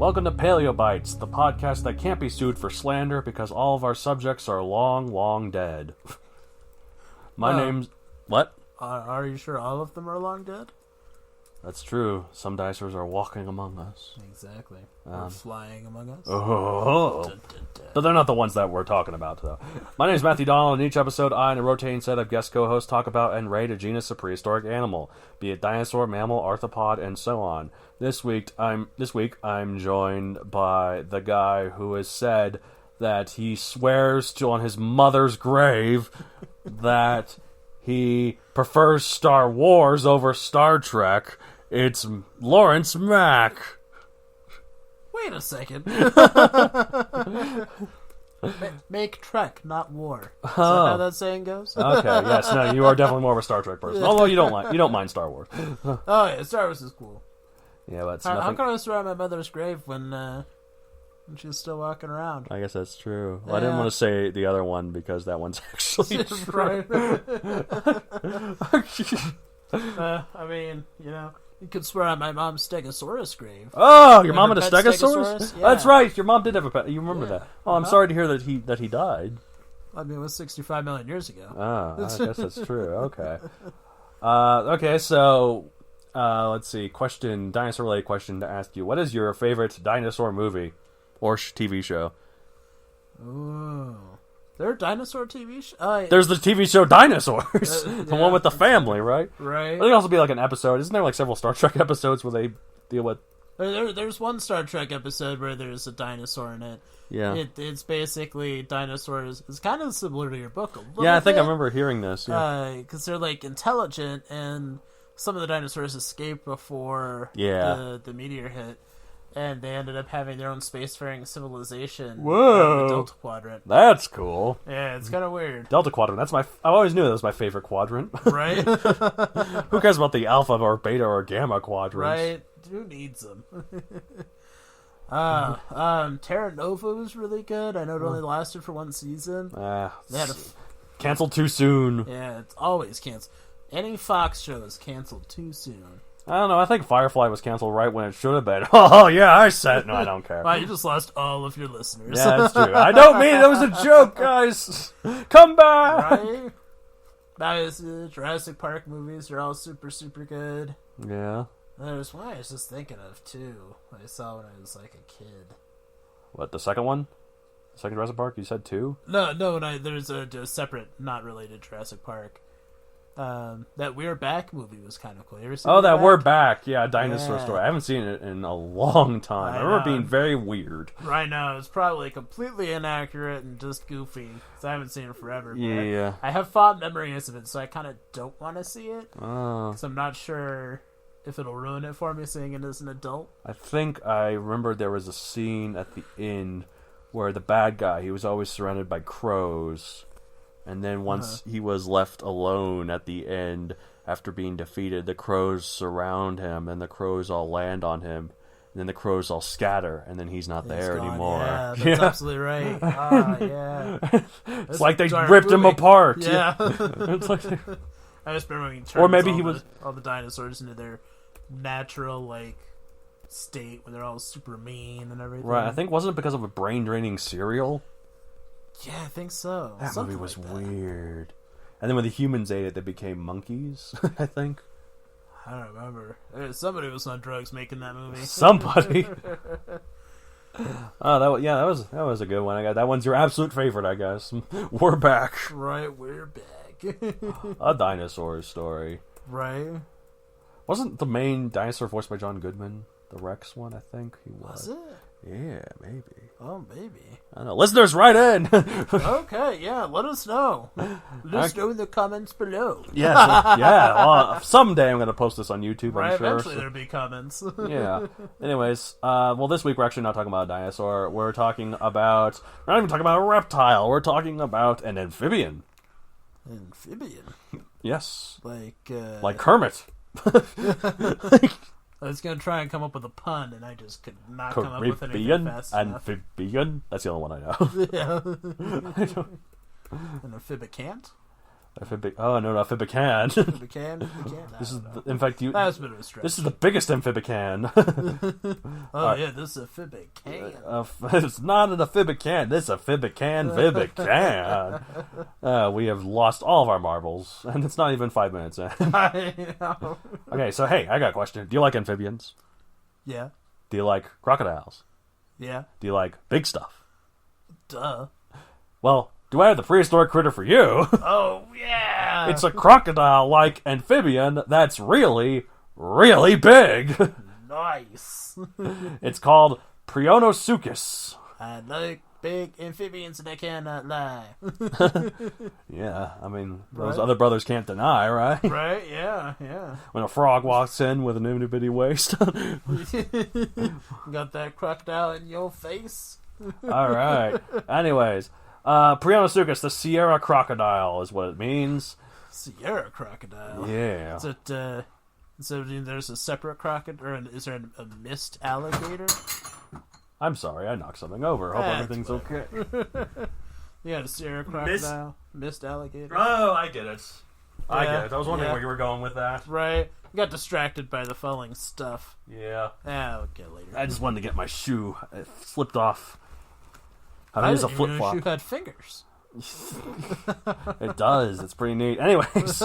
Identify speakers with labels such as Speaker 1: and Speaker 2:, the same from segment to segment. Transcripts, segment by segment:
Speaker 1: Welcome to Paleo Bites, the podcast that can't be sued for slander because all of our subjects are long, long dead. My name's... What?
Speaker 2: Are you sure all of them are long dead?
Speaker 1: That's true. Some dinosaurs are walking among us.
Speaker 2: Exactly. Or flying among us.
Speaker 1: Oh. Dun, dun, dun. But they're not the ones that we're talking about, though. My name is Matthew Donald, and in each episode, I and a rotating set of guest co-hosts talk about and rate a genus of prehistoric animal, be it dinosaur, mammal, arthropod, and so on. This week, I'm joined by the guy who has said that he swears to on his mother's grave that he prefers Star Wars over Star Trek. It's Lawrence Mack.
Speaker 2: Wait a second. Make Trek, not war. Is that how that saying goes?
Speaker 1: Okay, yes, no, you are definitely more of a Star Trek person. Although you don't mind Star Wars.
Speaker 2: Oh yeah, Star Wars is cool.
Speaker 1: Yeah, but
Speaker 2: how can I swear on my mother's grave when she's still walking around?
Speaker 1: I guess that's true. Well, I didn't want to say the other one because that one's actually true.
Speaker 2: I mean, you could swear on my mom's Stegosaurus grave.
Speaker 1: Oh, your mom had a Stegosaurus?
Speaker 2: Yeah.
Speaker 1: That's right. Your mom did have a pet. You remember that? Oh, I'm sorry to hear that he died.
Speaker 2: I mean, it was 65 million years ago.
Speaker 1: Oh, I guess that's true. Okay. So let's see. Dinosaur-related question to ask you. What is your favorite dinosaur movie or TV show?
Speaker 2: Ooh. There are dinosaur TV shows?
Speaker 1: There's the TV show Dinosaurs. The one with the family, right?
Speaker 2: Right.
Speaker 1: It could also be like an episode. Isn't there like several Star Trek episodes where they deal with...
Speaker 2: There's one Star Trek episode where there's a dinosaur in it.
Speaker 1: Yeah.
Speaker 2: It's basically dinosaurs. It's kind of similar to your book a little
Speaker 1: Yeah, I think
Speaker 2: bit,
Speaker 1: I remember hearing this. Yeah.
Speaker 2: Because they're like intelligent, and some of the dinosaurs escaped before the meteor hit. And they ended up having their own spacefaring civilization.
Speaker 1: Whoa!
Speaker 2: The Delta Quadrant.
Speaker 1: That's cool.
Speaker 2: Yeah, it's kind of weird.
Speaker 1: Delta Quadrant. I always knew that was my favorite quadrant.
Speaker 2: Right?
Speaker 1: Who cares about the alpha or beta or gamma quadrants?
Speaker 2: Right? Who needs them? Terra Nova was really good. I know it only lasted for one season.
Speaker 1: Canceled too soon.
Speaker 2: Yeah, it's always canceled. Any Fox show is canceled too soon.
Speaker 1: I don't know. I think Firefly was canceled right when it should have been. Oh, yeah, I said... No, I don't care.
Speaker 2: Wow, you just lost all of your listeners.
Speaker 1: Yeah, that's true. I don't mean it. That was a joke, guys. Come back!
Speaker 2: Right? The Jurassic Park movies are all super, super good.
Speaker 1: Yeah.
Speaker 2: There's one I was just thinking of, too. I saw when I was, like, a kid.
Speaker 1: What, the second one? The second Jurassic Park? You said two?
Speaker 2: No, there's a separate, not related Jurassic Park. That We're Back movie was kind of cool. You ever seen
Speaker 1: that We're Back? Yeah, Dinosaur Story. I haven't seen it in a long time. I remember being very weird.
Speaker 2: Right now, it's probably completely inaccurate and just goofy. Because I haven't seen it forever.
Speaker 1: Yeah.
Speaker 2: I have fond memories of it, so I kind of don't want to see it.
Speaker 1: Oh.
Speaker 2: Because I'm not sure if it'll ruin it for me seeing it as an adult.
Speaker 1: I think I remember there was a scene at the end where the bad guy, he was always surrounded by crows. And then once he was left alone at the end, after being defeated, the crows surround him, and the crows all land on him. And then the crows all scatter, and then he's not there anymore.
Speaker 2: Yeah, that's absolutely right. Yeah.
Speaker 1: It's like they ripped him apart.
Speaker 2: Yeah.
Speaker 1: It's like
Speaker 2: I just remember when he turned all the dinosaurs into their natural, state, where they're all super mean and everything.
Speaker 1: Right, I think, wasn't it because of a brain-draining cereal?
Speaker 2: Yeah, I think so.
Speaker 1: That movie was weird. And then when the humans ate it, they became monkeys, I think.
Speaker 2: I don't remember. Somebody was on drugs making that movie.
Speaker 1: Somebody. That was a good one. That one's your absolute favorite, I guess. We're back.
Speaker 2: Right, we're back.
Speaker 1: A dinosaur story.
Speaker 2: Right.
Speaker 1: Wasn't the main dinosaur voiced by John Goodman? The Rex one, I think he was.
Speaker 2: Was it?
Speaker 1: Yeah, maybe.
Speaker 2: Oh, maybe.
Speaker 1: I don't know. Listeners, write in!
Speaker 2: Okay, yeah, let us know. Let us know in the comments below.
Speaker 1: Yeah, well, someday I'm going to post this on YouTube,
Speaker 2: right,
Speaker 1: I'm sure.
Speaker 2: Eventually there'll be comments.
Speaker 1: Yeah. Anyways, this week we're actually not talking about a dinosaur. We're not even talking about a reptile. We're talking about an amphibian.
Speaker 2: Amphibian?
Speaker 1: Yes.
Speaker 2: Like
Speaker 1: Kermit.
Speaker 2: I was going to try and come up with a pun, and I just could not come up with anything fast enough.
Speaker 1: Amphibian? That's the only one I know.
Speaker 2: Yeah. An amphibicant?
Speaker 1: Oh no, amphibican.
Speaker 2: Amphibian?
Speaker 1: This is, in fact,
Speaker 2: That's a bit of a stretch.
Speaker 1: This is the biggest amphibican.
Speaker 2: Yeah, this is a amphibican.
Speaker 1: It's not an amphibican. This is amphibican. We have lost all of our marbles, and it's not even 5 minutes in.
Speaker 2: I know.
Speaker 1: Okay, so hey, I got a question. Do you like amphibians?
Speaker 2: Yeah.
Speaker 1: Do you like crocodiles?
Speaker 2: Yeah.
Speaker 1: Do you like big stuff?
Speaker 2: Duh.
Speaker 1: Well, do I have the prehistoric critter for you?
Speaker 2: Oh, yeah!
Speaker 1: It's a crocodile-like amphibian that's really, really big.
Speaker 2: Nice.
Speaker 1: It's called Prionosuchus.
Speaker 2: I like big amphibians and I cannot lie.
Speaker 1: Yeah, I mean, those other brothers can't deny, right?
Speaker 2: Right, yeah.
Speaker 1: When a frog walks in with an itty-bitty waist.
Speaker 2: Got that crocodile in your face?
Speaker 1: All right. Anyways, Prionosuchus, the Sierra crocodile, is what it means.
Speaker 2: Sierra crocodile?
Speaker 1: Yeah.
Speaker 2: Is it, so there's a separate crocodile, or is there a mist alligator?
Speaker 1: I'm sorry, I knocked something over. Hope everything's okay.
Speaker 2: Yeah, the Sierra crocodile, mist alligator.
Speaker 1: Oh, I get it. I
Speaker 2: Yeah,
Speaker 1: get it. I was wondering
Speaker 2: yeah.
Speaker 1: where you were going with that.
Speaker 2: Right. Got distracted by the falling stuff.
Speaker 1: Yeah.
Speaker 2: Okay, later.
Speaker 1: I just wanted to get my shoe. It slipped off.
Speaker 2: I
Speaker 1: It is a
Speaker 2: didn't even know
Speaker 1: flip-flop.
Speaker 2: you had fingers.
Speaker 1: It does. It's pretty neat. Anyways,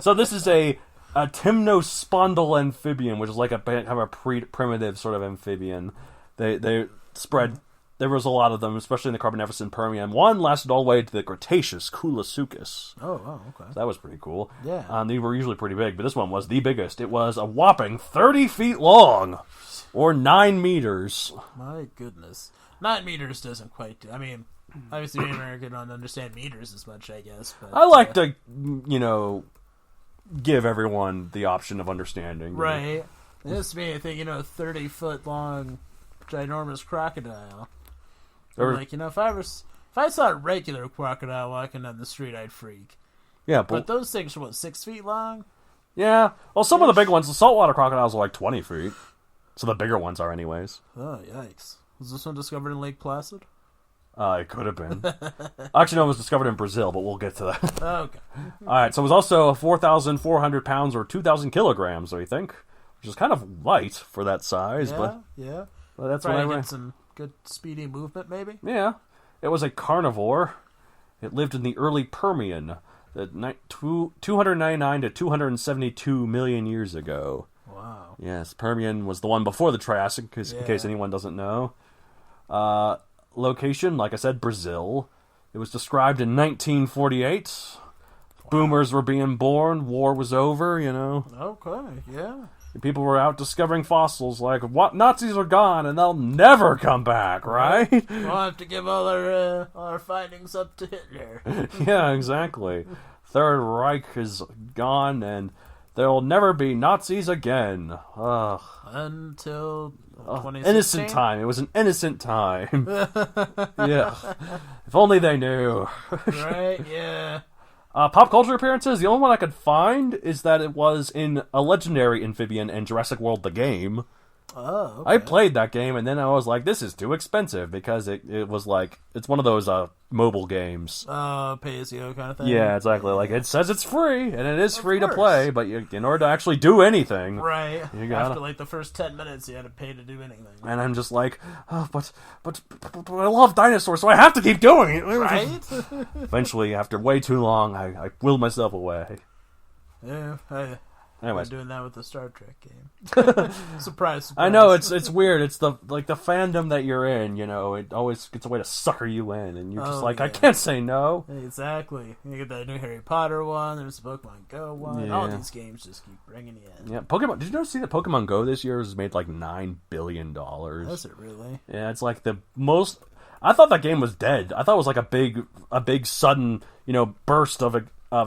Speaker 1: so this is a temnospondyl amphibian, which is like a kind of a primitive sort of amphibian. They spread. There was a lot of them, especially in the Carboniferous and Permian. One lasted all the way to the Cretaceous, Prionosuchus.
Speaker 2: Oh, okay.
Speaker 1: So that was pretty cool.
Speaker 2: Yeah.
Speaker 1: They were usually pretty big, but this one was the biggest. It was a whopping 30 feet long, or 9 meters.
Speaker 2: My goodness. 9 meters doesn't quite do. I mean, obviously we American don't understand meters as much, I guess. But,
Speaker 1: I like to, give everyone the option of understanding.
Speaker 2: Right. This made me think, 30-foot long, ginormous crocodile. Like, if I saw a regular crocodile walking down the street, I'd freak.
Speaker 1: Yeah,
Speaker 2: but those things are, 6 feet long?
Speaker 1: Yeah. Well, some of the big ones, the saltwater crocodiles are like 20 feet. So the bigger ones are anyways.
Speaker 2: Oh, yikes. Was this one discovered in Lake Placid?
Speaker 1: It could have been. Actually, no, it was discovered in Brazil, but we'll get to that.
Speaker 2: Okay.
Speaker 1: All right, so it was also 4,400 pounds or 2,000 kilograms, I think, which is kind of light for that size.
Speaker 2: Yeah.
Speaker 1: But that's
Speaker 2: probably
Speaker 1: what I read.
Speaker 2: Get some good speedy movement, maybe?
Speaker 1: Yeah. It was a carnivore. It lived in the early Permian, 299 to 272 million years ago.
Speaker 2: Wow.
Speaker 1: Yes, Permian was the one before the Triassic, in case anyone doesn't know. Location, like I said, Brazil. It was described in 1948. Wow. Boomers were being born. War was over,
Speaker 2: Okay, yeah.
Speaker 1: People were out discovering fossils like, what? Nazis are gone and they'll never come back, right?
Speaker 2: We'll have to give all our findings up to Hitler.
Speaker 1: Yeah, exactly. Third Reich is gone and there'll never be Nazis again. Ugh.
Speaker 2: Until 2016?
Speaker 1: Innocent time. It was an innocent time. Yeah. If only they knew.
Speaker 2: Right, yeah.
Speaker 1: Pop culture appearances, the only one I could find is that it was in a legendary amphibian in Jurassic World the game.
Speaker 2: Oh, okay.
Speaker 1: I played that game, and then I was like, this is too expensive, because it was like, it's one of those mobile games.
Speaker 2: Pay-as-you-go kind of thing?
Speaker 1: Yeah, exactly. Like, it says it's free, and it is free to play, but in order to actually do anything...
Speaker 2: Right.
Speaker 1: You gotta...
Speaker 2: After, the first 10 minutes, you had to pay to do anything.
Speaker 1: And I'm just like, oh, but I love dinosaurs, so I have to keep doing it!
Speaker 2: Right?
Speaker 1: Eventually, after way too long, I willed myself away.
Speaker 2: Yeah,
Speaker 1: Anyways,
Speaker 2: doing that with the Star Trek game. Surprise!
Speaker 1: I know it's weird. It's the fandom that you're in. It always gets a way to sucker you in, and you're just I can't say no.
Speaker 2: Exactly. You get that new Harry Potter one. There's the Pokemon Go one.
Speaker 1: Yeah.
Speaker 2: All these games just keep bringing you in.
Speaker 1: Yeah, Pokemon. Did you see that Pokemon Go this year has made like $9 billion?
Speaker 2: Is it really?
Speaker 1: Yeah, it's like the most. I thought that game was dead. I thought it was like a big sudden burst of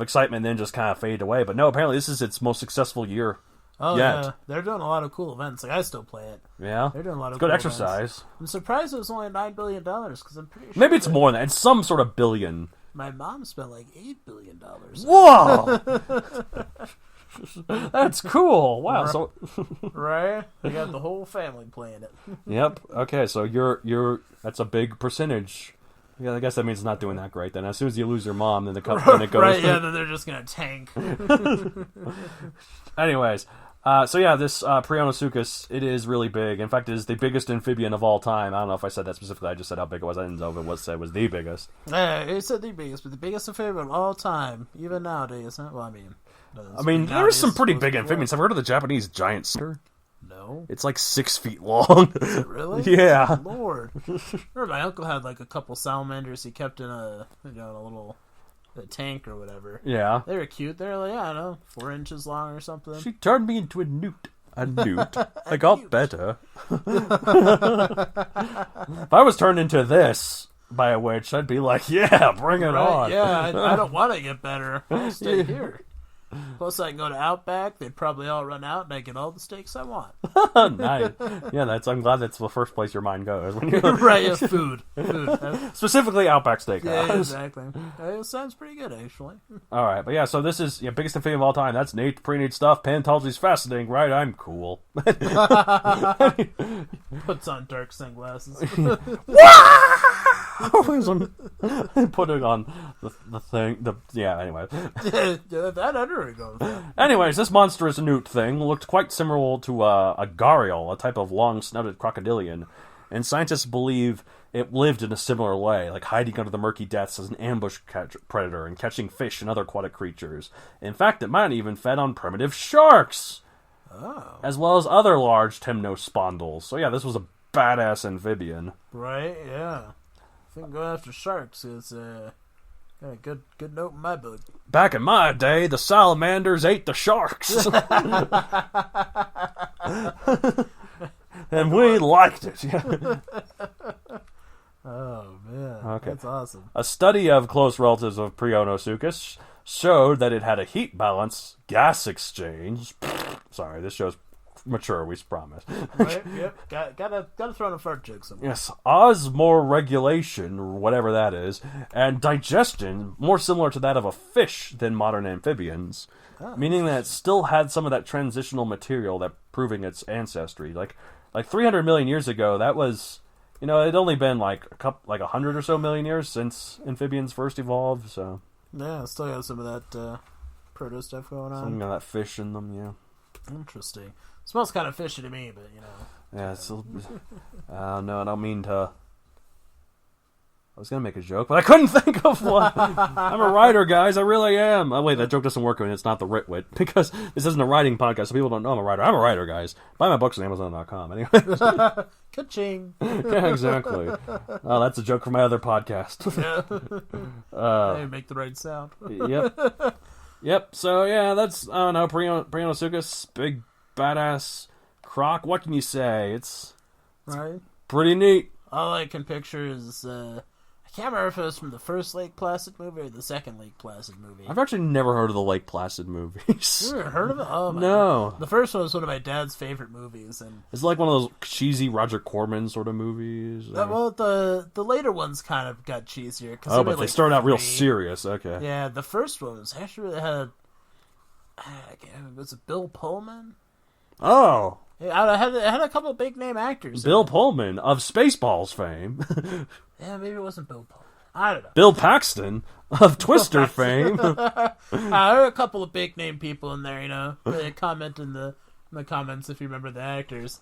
Speaker 1: excitement, and then just kind of fade away. But no, apparently this is its most successful year.
Speaker 2: Oh
Speaker 1: yet.
Speaker 2: Yeah, they're doing a lot of cool events. I still play it.
Speaker 1: Yeah,
Speaker 2: they're doing a lot of
Speaker 1: good
Speaker 2: cool
Speaker 1: exercise.
Speaker 2: Events. I'm surprised it was only $9 billion because I'm pretty sure
Speaker 1: maybe it's more than that. It's some sort of billion.
Speaker 2: My mom spent like $8 billion.
Speaker 1: Whoa, that's cool. Wow, so
Speaker 2: right? They got the whole family playing it.
Speaker 1: Yep. Okay, so you're that's a big percentage Yeah, I guess that means it's not doing that great. Then as soon as you lose your mom, then then it goes.
Speaker 2: Right? Yeah, then they're just gonna tank.
Speaker 1: Anyways, so yeah, this Prionosuchus, it is really big. In fact, it is the biggest amphibian of all time. I don't know if I said that specifically. I just said how big it was. I didn't know if it said it was the biggest.
Speaker 2: Yeah, it said the biggest, but the biggest amphibian of all time, even nowadays. Huh? Well,
Speaker 1: I mean, there's some pretty big amphibians. Have you heard of the Japanese giant snake?
Speaker 2: No.
Speaker 1: It's like 6 feet long.
Speaker 2: Really?
Speaker 1: Yeah.
Speaker 2: Oh, Lord. Remember, my uncle had like a couple salamanders he kept in a little tank or whatever.
Speaker 1: Yeah.
Speaker 2: They were cute. They were like, I don't know, 4 inches long or something.
Speaker 1: She turned me into a newt. A newt. I got better. If I was turned into this by a witch, I'd be like, yeah, bring it on.
Speaker 2: Yeah, I don't want to get better. I'll stay here. Plus, I can go to Outback. They'd probably all run out, and I get all the steaks I want.
Speaker 1: Nice. Yeah, I'm glad that's the first place your mind goes. When you
Speaker 2: Right, yeah, food.
Speaker 1: Specifically Outback Steakhouse.
Speaker 2: Yeah, exactly. It sounds pretty good, actually.
Speaker 1: All right, but yeah, so this is biggest amphibian of all time. That's Nate, pre-Nate stuff. Paleontology's fascinating, right? I'm cool.
Speaker 2: Puts on dark sunglasses.
Speaker 1: Putting on the thing. Anyway.
Speaker 2: That under it goes.
Speaker 1: Anyways, this monstrous newt thing looked quite similar to a gharial, a type of long-snouted crocodilian, and scientists believe it lived in a similar way, like hiding under the murky depths as an ambush predator and catching fish and other aquatic creatures. In fact, it might have even fed on primitive sharks, as well as other large temnospondyls. So yeah, this was a badass amphibian.
Speaker 2: Right, yeah. I think go after sharks is got a good note in my book.
Speaker 1: Back in my day, the salamanders ate the sharks. And we liked it.
Speaker 2: Oh, man.
Speaker 1: Okay.
Speaker 2: That's awesome.
Speaker 1: A study of close relatives of Prionosuchus showed that it had a heat balance, gas exchange. Sorry, this show's mature, we promise.
Speaker 2: Right? Yep. Gotta throw in a fart joke somewhere.
Speaker 1: Yes, osmoregulation, or whatever that is, and digestion, more similar to that of a fish than modern amphibians, meaning that it still had some of that transitional material that proving its ancestry. Like 300 million years ago, that was, it'd only been like 100 or so million years since amphibians first evolved. So
Speaker 2: yeah, still got some of that proto stuff going on.
Speaker 1: Some of that fish in them, yeah.
Speaker 2: Interesting. Smells kind of fishy to me, but
Speaker 1: Yeah, it's. No, I don't mean to. I was gonna make a joke, but I couldn't think of one. I'm a writer, guys. I really am. Oh wait, that joke doesn't work when it's not the Ritwit, because this isn't a writing podcast, so people don't know I'm a writer. I'm a writer, guys. Buy my books on Amazon.com. Anyway.
Speaker 2: Ka-ching.
Speaker 1: Yeah, exactly. Oh, that's a joke for my other podcast.
Speaker 2: Hey, make the right sound.
Speaker 1: Yep. So yeah, that's, I don't know, Prionosuchus, big badass croc. What can you say? It's
Speaker 2: right.
Speaker 1: Pretty neat.
Speaker 2: All I can picture is I can't remember if it was from the first Lake Placid movie or the second Lake Placid movie.
Speaker 1: I've actually never heard of the Lake Placid movies.
Speaker 2: You ever heard of it? Oh my
Speaker 1: No.
Speaker 2: God. The first one was one of my dad's favorite movies, and
Speaker 1: it's like one of those cheesy Roger Corman sort of movies.
Speaker 2: Well, the later ones kind of got cheesier.
Speaker 1: But they started out real serious. Okay.
Speaker 2: Yeah, the first one was actually had was it Bill Pullman?
Speaker 1: Oh.
Speaker 2: Yeah, it had a couple of big name actors.
Speaker 1: Bill Pullman of Spaceballs fame.
Speaker 2: Yeah, maybe it wasn't Bill Pullman. I don't know.
Speaker 1: Bill Paxton of Twister fame.
Speaker 2: There are a couple of big name people in there, They comment in the comments if you remember the actors.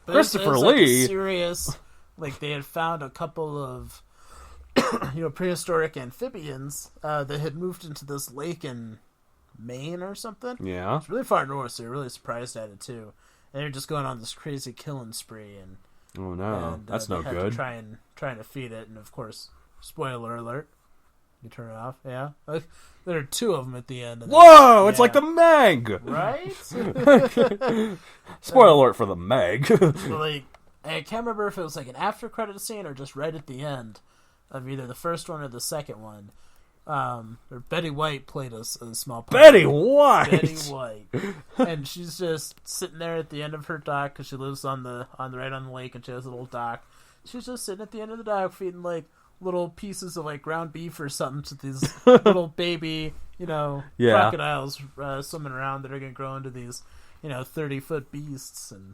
Speaker 1: Christopher Lee.
Speaker 2: Like serious, like they had found a couple of prehistoric amphibians that had moved into this lake in Maine or something.
Speaker 1: Yeah.
Speaker 2: It's really far north, so you're really surprised at it too. And they're just going on this crazy killing spree, and
Speaker 1: oh no, that's no good.
Speaker 2: Trying to feed it, and of course, spoiler alert. You turn it off, yeah. Like, there are 2 of them at the end.
Speaker 1: Whoa! It's like the Meg,
Speaker 2: right?
Speaker 1: Spoiler alert for the Meg.
Speaker 2: Like, I can't remember if it was like an after credit scene or just right at the end of either the first one or the second one. Or Betty White played a small part.
Speaker 1: Betty White,
Speaker 2: and she's just sitting there at the end of her dock because she lives on the lake, and she has a little dock. She's just sitting at the end of the dock feeding like little pieces of like ground beef or something to these little baby, crocodiles swimming around that are gonna grow into these, 30-foot beasts, and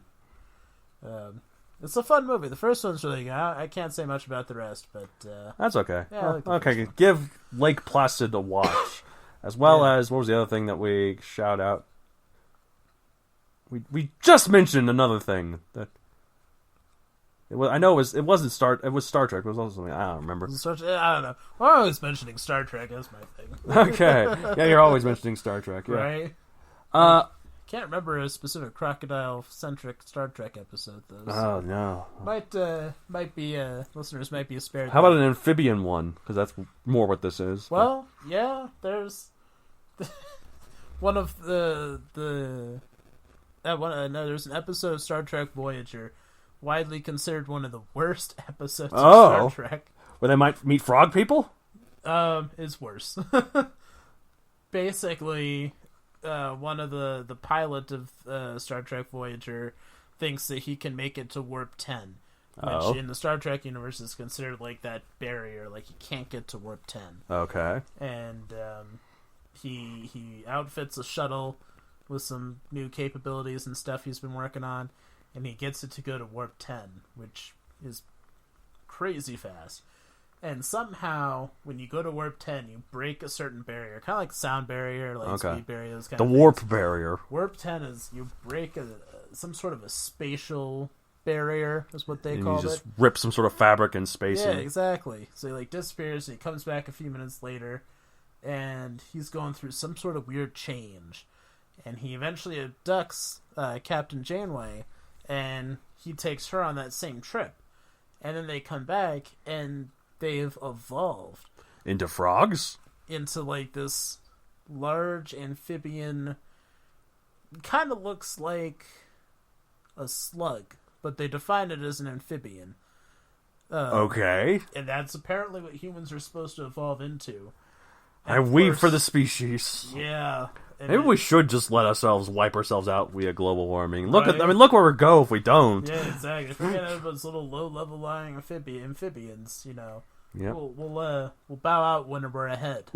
Speaker 2: It's a fun movie. The first one's really good. I can't say much about the rest, but
Speaker 1: that's okay.
Speaker 2: Yeah, I like the first
Speaker 1: okay,
Speaker 2: one.
Speaker 1: give Lake Placid a watch, as well as what was the other thing that we shout out? We just mentioned another thing that I know it wasn't Star. It was Star Trek. It was also something I don't remember.
Speaker 2: I don't know. Well, I'm always mentioning Star Trek. That's my thing.
Speaker 1: Okay, yeah, you're always mentioning Star Trek, yeah.
Speaker 2: Right? Can't remember a specific crocodile-centric Star Trek episode, though.
Speaker 1: Oh no.
Speaker 2: Might be listeners might be spared.
Speaker 1: How about an amphibian one? Because that's more what this is.
Speaker 2: Well, yeah. There's one of there's an episode of Star Trek Voyager, widely considered one of the worst episodes of Star Trek.
Speaker 1: Where they might meet frog people?
Speaker 2: It's worse. Basically, one of the pilot of Star Trek Voyager thinks that he can make it to warp 10, which in the Star Trek universe is considered like that barrier, like you can't get to warp 10.
Speaker 1: Okay.
Speaker 2: And he outfits a shuttle with some new capabilities and stuff he's been working on, and he gets it to go to warp 10, which is crazy fast. And somehow, when you go to warp 10, you break a certain barrier, kind of like the sound barrier, like speed barrier, those kind of things.
Speaker 1: Warp barrier.
Speaker 2: Warp 10 is you break some sort of a spatial barrier, is what they call it.
Speaker 1: You just rip some sort of fabric in space.
Speaker 2: Yeah, exactly. So he disappears, and he comes back a few minutes later, and he's going through some sort of weird change. And he eventually abducts Captain Janeway, and he takes her on that same trip. And then they come back, and they've evolved
Speaker 1: into frogs,
Speaker 2: into like this large amphibian. Kind of looks like a slug, but they define it as an amphibian.
Speaker 1: Okay,
Speaker 2: and that's apparently what humans are supposed to evolve into.
Speaker 1: I weep for the species.
Speaker 2: Yeah.
Speaker 1: Maybe we should just let wipe ourselves out via global warming. Look look where we go if we don't.
Speaker 2: Yeah, exactly. If we get out of those little low-level lying amphibians,
Speaker 1: Yep.
Speaker 2: we'll bow out when we're ahead.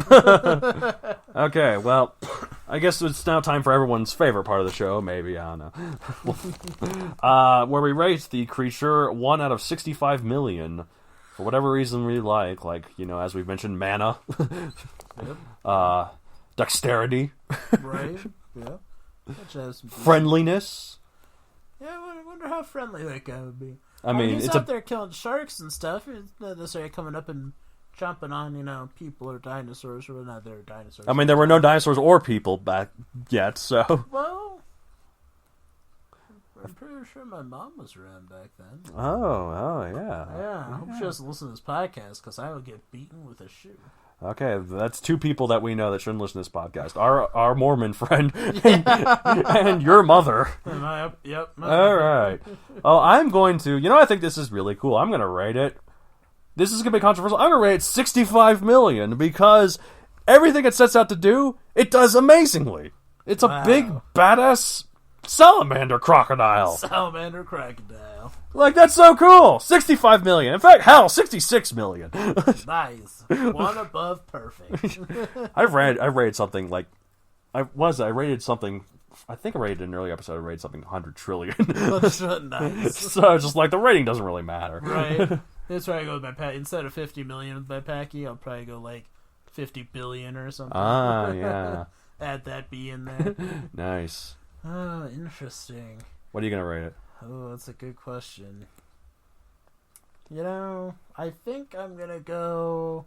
Speaker 1: Okay, well, I guess it's now time for everyone's favorite part of the show. Maybe, I don't know. Where we rate the creature 1 out of 65 million for whatever reason we like, as we've mentioned, mana, dexterity,
Speaker 2: right? Yeah.
Speaker 1: Friendliness.
Speaker 2: Yeah, I wonder how friendly that guy would be.
Speaker 1: I mean,
Speaker 2: he's
Speaker 1: it's
Speaker 2: out there killing sharks and stuff. He's not necessarily coming up and jumping on, people or dinosaurs or whatnot. They're dinosaurs.
Speaker 1: I mean, there were no dinosaurs or people back yet, so.
Speaker 2: Well, I'm pretty sure my mom was around back then.
Speaker 1: Oh, yeah.
Speaker 2: Yeah, I hope she doesn't listen to this podcast because I will get beaten with a shoe.
Speaker 1: Okay, that's 2 people that we know that shouldn't listen to this podcast. Our Mormon friend and your mother.
Speaker 2: Yep.
Speaker 1: All right. Oh, I'm going to... I think this is really cool. I'm going to rate it. This is going to be controversial. I'm going to rate it 65 million because everything it sets out to do, it does amazingly. It's a big, badass salamander crocodile.
Speaker 2: Salamander crocodile.
Speaker 1: That's so cool. 65 million. In fact, hell, 66 million.
Speaker 2: Nice. One above perfect.
Speaker 1: I rated something I think I rated in an early episode, I rated something 100 trillion.
Speaker 2: Nice.
Speaker 1: So just the rating doesn't really matter.
Speaker 2: Right. That's where I go with my pack. Instead of 50 million with my packy, I'll probably go 50 billion or something.
Speaker 1: Ah, yeah.
Speaker 2: Add that B in there.
Speaker 1: Nice.
Speaker 2: Oh, interesting.
Speaker 1: What are you going to rate it?
Speaker 2: Oh, that's a good question. I think I'm going to go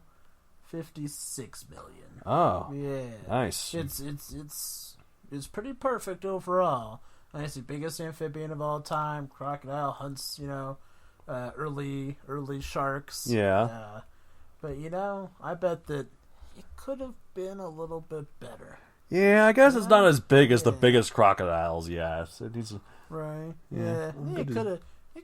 Speaker 2: 56 million.
Speaker 1: Oh.
Speaker 2: Yeah.
Speaker 1: Nice.
Speaker 2: It's pretty perfect overall. It's the biggest amphibian of all time. Crocodile hunts, early sharks.
Speaker 1: Yeah.
Speaker 2: But I bet that it could have been a little bit better.
Speaker 1: Yeah, I guess it's not as big as the biggest crocodiles. Yes, it needs.
Speaker 2: Right. Yeah. It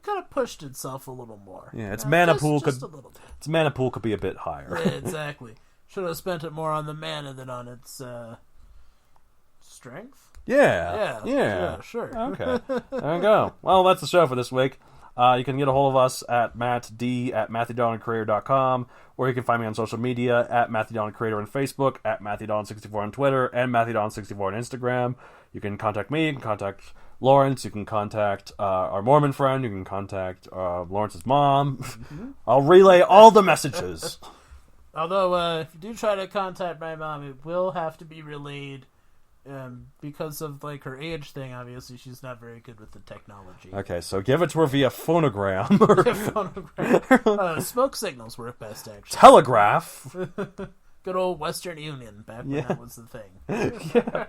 Speaker 2: could have pushed itself a little more.
Speaker 1: Yeah, its mana pool
Speaker 2: just a little bit.
Speaker 1: Its mana pool could be a bit higher.
Speaker 2: Yeah, exactly. Should have spent it more on the mana than on its strength.
Speaker 1: Yeah.
Speaker 2: Sure.
Speaker 1: Okay. There we go. Well, that's the show for this week. You can get a hold of us at mattd@matthewdonlandcreator.com, or you can find me on social media at matthewdonlandcreator on Facebook, at matthewdon64 on Twitter, and matthewdon64 on Instagram. You can contact me, you can contact Lawrence, you can contact our Mormon friend, you can contact Lawrence's mom. I'll relay all the messages.
Speaker 2: Although, if you do try to contact my mom, it will have to be relayed because of like her age thing. Obviously, she's not very good with the technology.
Speaker 1: Okay, so give it to her via phonogram.
Speaker 2: Phonogram. Smoke signals work best, actually.
Speaker 1: Telegraph.
Speaker 2: Good old Western Union, back when that was the thing.
Speaker 1: Yeah.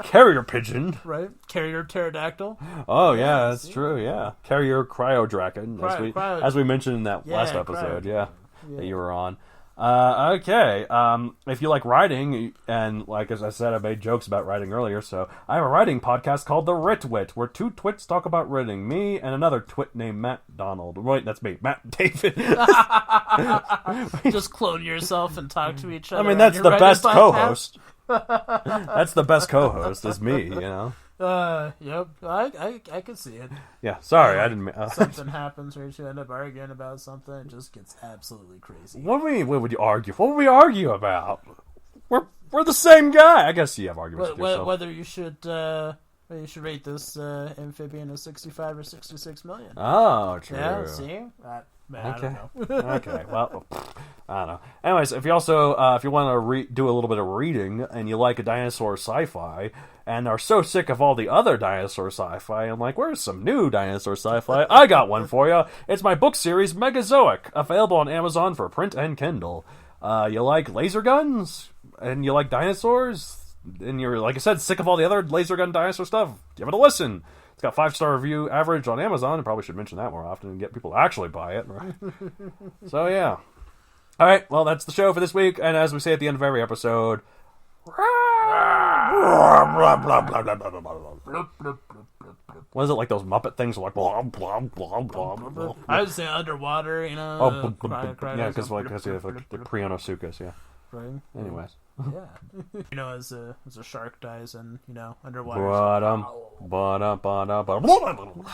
Speaker 1: Carrier pigeon.
Speaker 2: Right? Carrier pterodactyl.
Speaker 1: Oh, yeah, that's true, yeah. Carrier cryodraken, as we mentioned in that last episode, that you were on. Okay, if you like writing, and like as I said, I made jokes about writing earlier, so I have a writing podcast called The Writ-Wit, where two twits talk about writing, me and another twit named Matt Donald. Wait, that's me, Matt David.
Speaker 2: Just clone yourself and talk to each other.
Speaker 1: I mean, that's the best co-host. That's the best co-host, is me, you know?
Speaker 2: Yep, I can see it.
Speaker 1: Yeah, sorry, I didn't...
Speaker 2: something happens or you end up arguing about something, it just gets absolutely crazy.
Speaker 1: What would you argue? What would we argue about? We're the same guy. I guess you have arguments with yourself.
Speaker 2: Whether you should rate this amphibian as 65 or 66 million.
Speaker 1: Oh, true.
Speaker 2: Yeah, see? I don't know.
Speaker 1: Okay, well, I don't know. Anyways, if you also if you want to do a little bit of reading and you like a dinosaur sci-fi and are so sick of all the other dinosaur sci-fi and like, where's some new dinosaur sci-fi? I got one for you. It's my book series Megazoic, available on Amazon for print and Kindle. You like laser guns and you like dinosaurs and you're, like I said, sick of all the other laser gun dinosaur stuff? Give it a listen. It's got 5-star review average on Amazon. I probably should mention that more often and get people to actually buy it. Right? So, yeah. All right, well, that's the show for this week. And as we say at the end of every episode... What is it, like those Muppet things? Like, blah, blah, blah, blah, blah.
Speaker 2: I would say underwater, you know.
Speaker 1: Yeah, because you have like, the Prionosuchus, yeah.
Speaker 2: Right.
Speaker 1: Anyways.
Speaker 2: Yeah. You know, as a shark dies and, you know, underwater.
Speaker 1: Ba-dum, ba-dum, ba-dum, ba-dum.